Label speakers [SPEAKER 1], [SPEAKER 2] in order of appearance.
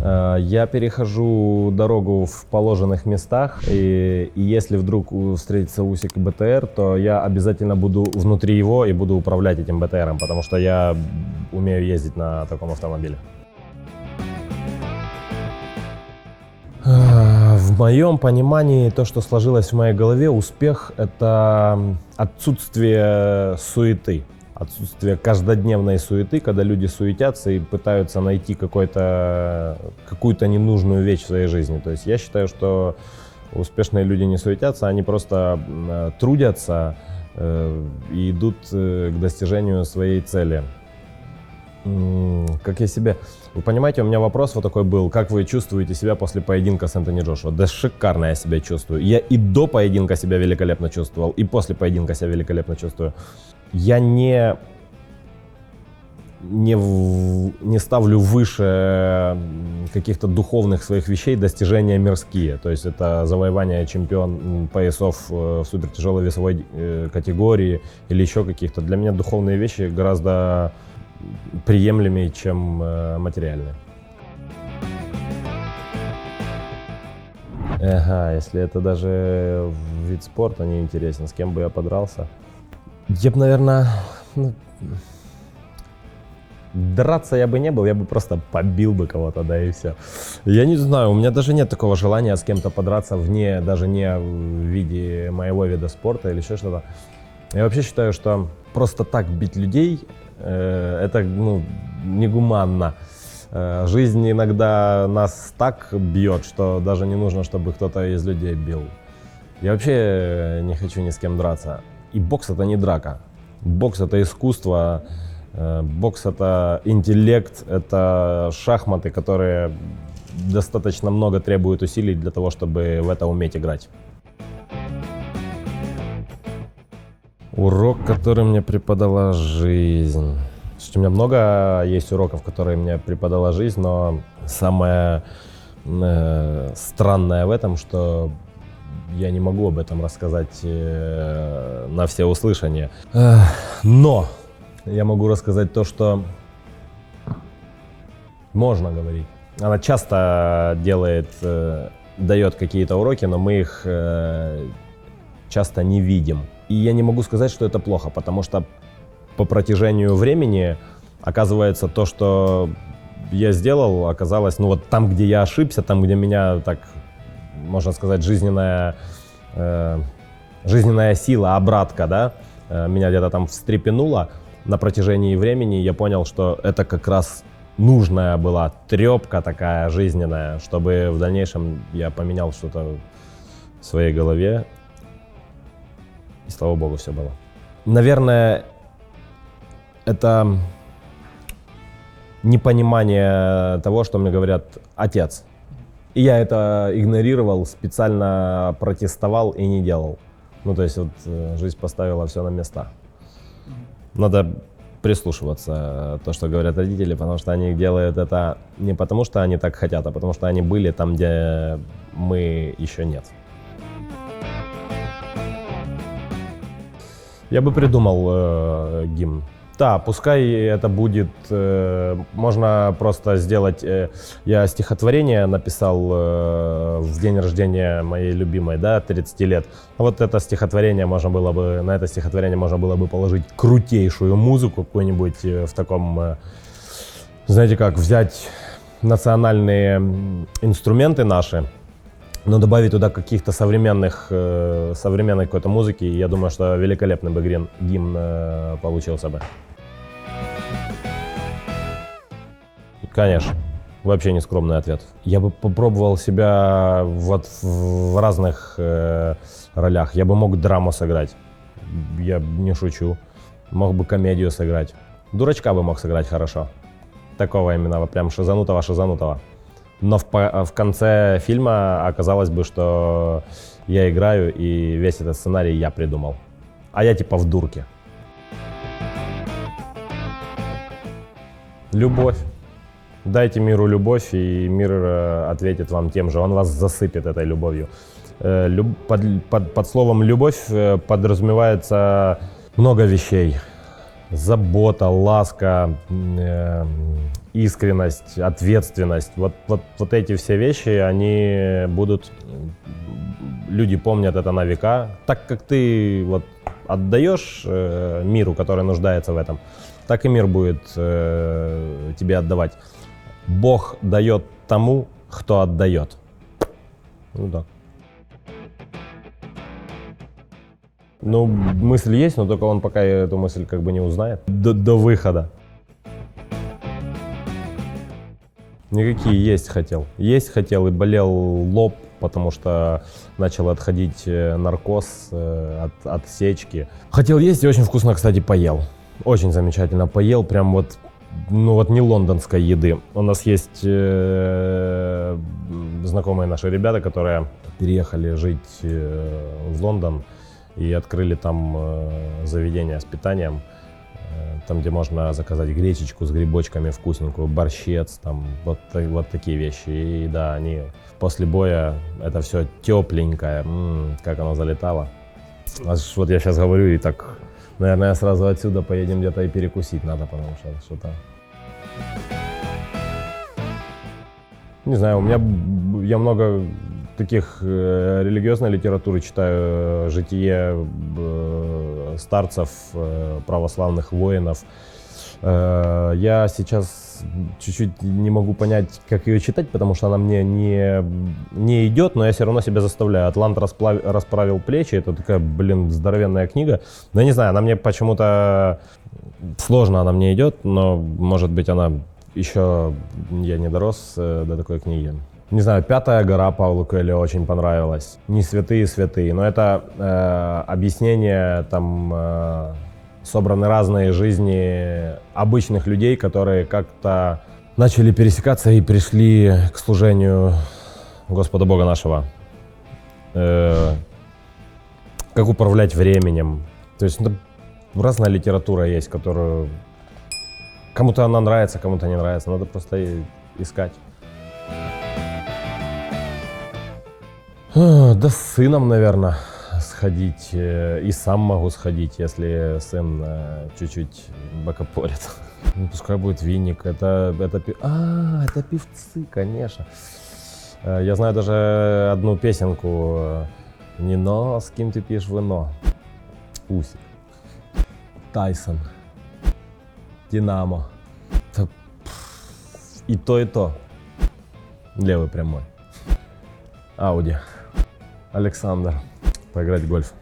[SPEAKER 1] Я перехожу дорогу в положенных местах, и если вдруг встретится Усик БТР, то я обязательно буду внутри его и буду управлять этим БТРом, потому что я умею ездить на таком автомобиле. В моем понимании, то, что сложилось в моей голове, успех – это отсутствие суеты. Отсутствие каждодневной суеты, когда люди суетятся и пытаются найти какую-то ненужную вещь в своей жизни. То есть я считаю, что успешные люди не суетятся, они просто трудятся и идут к достижению своей цели. Как я себе... Вы понимаете, у меня вопрос вот такой был: как вы чувствуете себя после поединка с Энтони Джошуа? Да шикарно я себя чувствую. Я и до поединка себя великолепно чувствовал, и после поединка себя великолепно чувствую. Я не ставлю выше каких-то духовных своих вещей достижения мирские. То есть это завоевание поясов в супертяжелой весовой категории или еще каких-то. Для меня духовные вещи гораздо приемлемее, чем материальные. Ага, если это даже вид спорта не интересен, с кем бы я подрался? Я бы, наверное, драться я бы не был, я бы просто побил бы кого-то, да и все. Я не знаю, у меня даже нет такого желания с кем-то подраться даже не в виде моего вида спорта или еще что-то. Я вообще считаю, что просто так бить людей это негуманно. Жизнь иногда нас так бьет, что даже не нужно, чтобы кто-то из людей бил. Я вообще не хочу ни с кем драться. И бокс — это не драка. Бокс — это искусство, бокс — это интеллект, это шахматы, которые достаточно много требуют усилий для того, чтобы в это уметь играть. Урок, который мне преподала жизнь. У меня много есть уроков, которые мне преподала жизнь, но самое странное в этом, что я не могу об этом рассказать на всеуслышание. Но я могу рассказать то, что можно говорить. Она часто дает какие-то уроки, но мы их часто не видим. И я не могу сказать, что это плохо, потому что по протяжению времени оказывается то, что я сделал, оказалось, там, где я ошибся, там, где меня, так можно сказать, жизненная сила, обратка, да, меня где-то там встрепенула на протяжении времени, я понял, что это как раз нужная была трепка такая жизненная, чтобы в дальнейшем я поменял что-то в своей голове. И слава богу, все было. Наверное, это непонимание того, что мне говорят отец. И я это игнорировал, специально протестовал и не делал. То есть жизнь поставила все на места. Надо прислушиваться то, что говорят родители, потому что они делают это не потому, что они так хотят, а потому что они были там, где мы еще нет. Я бы придумал гимн. Да, пускай это будет, можно просто сделать, я стихотворение написал в день рождения моей любимой, да, 30 лет. Вот это стихотворение на это стихотворение можно было бы положить крутейшую музыку какую-нибудь в таком, знаете как, взять национальные инструменты наши, но добавить туда каких-то современной какой-то музыки, я думаю, что великолепный бы гимн получился бы. Конечно, вообще не скромный ответ. Я бы попробовал себя в разных ролях. Я бы мог драму сыграть, я не шучу. Мог бы комедию сыграть. Дурачка бы мог сыграть хорошо. Такого именно, прям шизанутого. Но в конце фильма оказалось бы, что я играю, и весь этот сценарий я придумал. А я типа в дурке. Любовь. Дайте миру любовь, и мир ответит вам тем же. Он вас засыпет этой любовью. Под словом «любовь» подразумевается много вещей. забота, ласка, искренность, ответственность. Вот эти все вещи, они будут, люди помнят это на века. Так как ты вот отдаешь миру, который нуждается в этом, так и мир будет тебе отдавать. Бог дает тому, кто отдает. Ну да. Ну, мысль есть, но только он пока эту мысль как бы не узнает до выхода. Никакие есть хотел. Есть хотел и болел лоб, потому что начал отходить наркоз от сечки. Хотел есть и очень вкусно, кстати, поел. Очень замечательно поел, прям вот, ну вот не лондонской еды. У нас есть знакомые наши ребята, которые переехали жить в Лондон и открыли там заведение с питанием, там, где можно заказать гречечку с грибочками вкусненькую, борщец, там, вот такие вещи. И да, они после боя, это все тепленькое, как оно залетало. Аж вот я сейчас говорю и так, наверное, сразу отсюда поедем где-то и перекусить надо, потому что что-то... Не знаю, я много таких религиозной литературы читаю, житие старцев, православных воинов. Я сейчас чуть-чуть не могу понять, как ее читать, потому что она мне не идет, но я все равно себя заставляю. «Атлант расправил плечи» — это такая, здоровенная книга. Но я не знаю, она мне почему-то сложно она мне идет, но, может быть, она еще, я не дорос до такой книги. Не знаю, «Пятая гора» Паулу Коэльо очень понравилась. Не святые, но это объяснение, там собраны разные жизни обычных людей, которые как-то начали пересекаться и пришли к служению Господа Бога нашего. Как управлять временем. То есть разная литература есть, которую кому-то она нравится, кому-то не нравится. Надо просто искать. Да с сыном, наверное, сходить. И сам могу сходить, если сын чуть-чуть бокопорит. Ну, пускай будет винник. Это певцы, конечно. Я знаю даже одну песенку. «Нино, с кем ты пьешь вино?» Усик. Тайсон. Динамо. И то, и то. Левый прямой. Ауди. Александр. Поиграть в гольф.